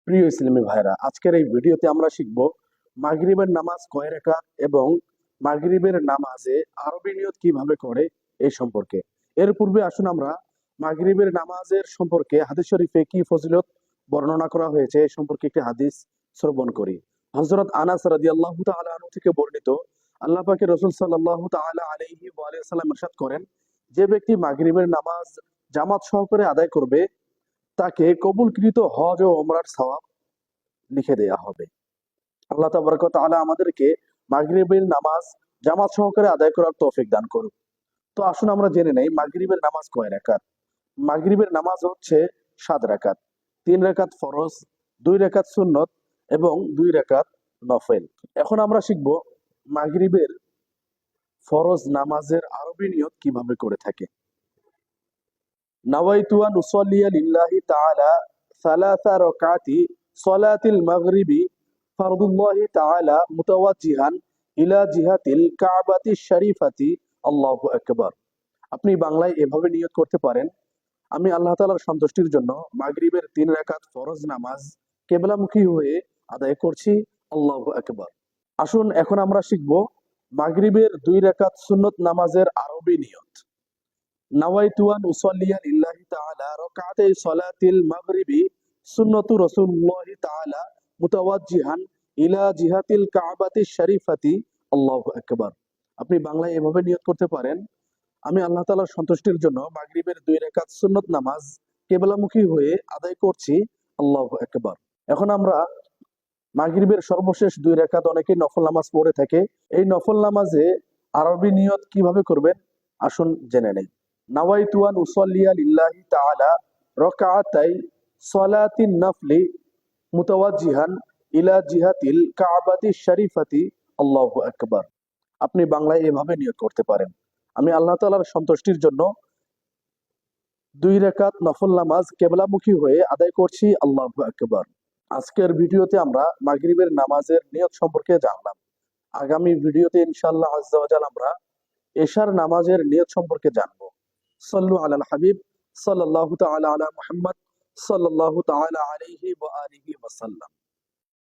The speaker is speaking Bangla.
প্রিয় ইসলামী ভাইরা, আজকের এই ভিডিওতে আমরা শিখব মাগরিবের নামাজ কয় রাকাত এবং মাগরিবের নামাজে আরবি নিয়ত কিভাবে করে এই সম্পর্কে। এর পূর্বে আসুন আমরা মাগরিবের নামাজের সম্পর্কে হাদিস শরীফে কি ফজিলত বর্ণনা করা হয়েছে এই সম্পর্কে একটি হাদিস শ্রবণ করি। হযরত আনাস রাদিয়াল্লাহু তাআলা আনহু থেকে বর্ণিত, আল্লাহ পাকের রাসূল সাল্লাল্লাহু তাআলা আলাইহি ওয়া আলিহি ওয়াসাল্লাম ইরশাদ করেন, যে ব্যক্তি মাগরিবের নামাজ জামাত সহকারে আদায় করবে তাকে কবুলকৃত হজ ও ওমরার সওয়াব লিখে দেয়া হবে। আল্লাহ তাবারক ওয়া তাআলা আমাদেরকে মাগরিবের নামাজ জামাত সহকারে আদায় করার তৌফিক দান করুন। তো আসুন আমরা জেনে নেই মাগরিবের নামাজ কয় রাকাত। মাগরিবের নামাজ হচ্ছে 7 রাকাত, 3 রাকাত ফরজ, 2 রাকাত সুন্নত এবং 2 রাকাত নফল। এখন আমরা শিখব মাগরিবের ফরজ নামাজের আরবি নিয়ত কিভাবে করে থাকে। নাওয়াইতু আন উসাল্লিয়া লিল্লাহি তাআলা সালাসা রাকাতি সলাতিল মাগরিবি ফারদুল্লাহি তাআলা মুতাওয়াজ্জিহান ইলা জিহাতিল কাবাতি শরীফাতি আল্লাহু আকবার। আপনি বাংলায় এভাবে নিয়ত করতে পারেন, আমি আল্লাহ তাআলার সন্তুষ্টির জন্য মাগরিবের 3 রাকাত ফরজ নামাজ কিবলামুখী হয়ে আদায় করছি, আল্লাহু আকবার। আসুন এখন আমরা শিখব মাগরিবের 2 রাকাত সুন্নত নামাজের আরবি নিয়ত। নাওয়াইতু আন উসাল্লিয়া লিল্লাহি তাআলা রাকাতাই সলাতিল মাগরিবি সুন্নাতু রাসূলুল্লাহি তাআলা মুতাওয়াজ্জিহান ইলা জিহাতিল কাবাতি শরীফাতি আল্লাহু আকবার। আপনি বাংলায় এভাবে নিয়ত করতে পারেন, আমি আল্লাহ তাআলার সন্তুষ্টির জন্য মাগরিবের 2 রাকাত সুন্নত নামাজ কিবলামুখী হয়ে আদায় করছি, আল্লাহু আকবার। এখন আমরা মাগরিবের সর্বশেষ 2 রাকাত অনেকেই নফল নামাজ পড়ে থাকে, এই নফল নামাজে আরবি নিয়ত কিভাবে করবেন আসুন জেনে নেই। নাওয়াইতু আন উসাল্লিয়া লিল্লাহি তাআলা রাকাতাই সলাতিন নফলি মুতাওয়াজ্জিহান ইলা জিহাতিল কাবাতি শরীফাতি আল্লাহু আকবার। আপনি বাংলায় এভাবে নিয়ত করতে পারেন, আমি আল্লাহ তাআলার সন্তুষ্টির জন্য 2 রাকাত নফল নামাজ কিবলামুখী হয়ে আদায় করছি, আল্লাহু আকবার। আজকের ভিডিওতে আমরা মাগরিবের নামাজের নিয়ত সম্পর্কে জানলাম। আগামী ভিডিওতে ইনশাআল্লাহ আজ্জা ওয়া জাল আমরা এশার নামাজের নিয়ত সম্পর্কে জানবো। সাল্লু আলাল হাবিব সাল্লাল্লাহু তাআলা আলা মুহাম্মদ সাল্লাল্লাহু তাআলা আলাইহি ওয়া আলিহি ওয়া সাল্লাম।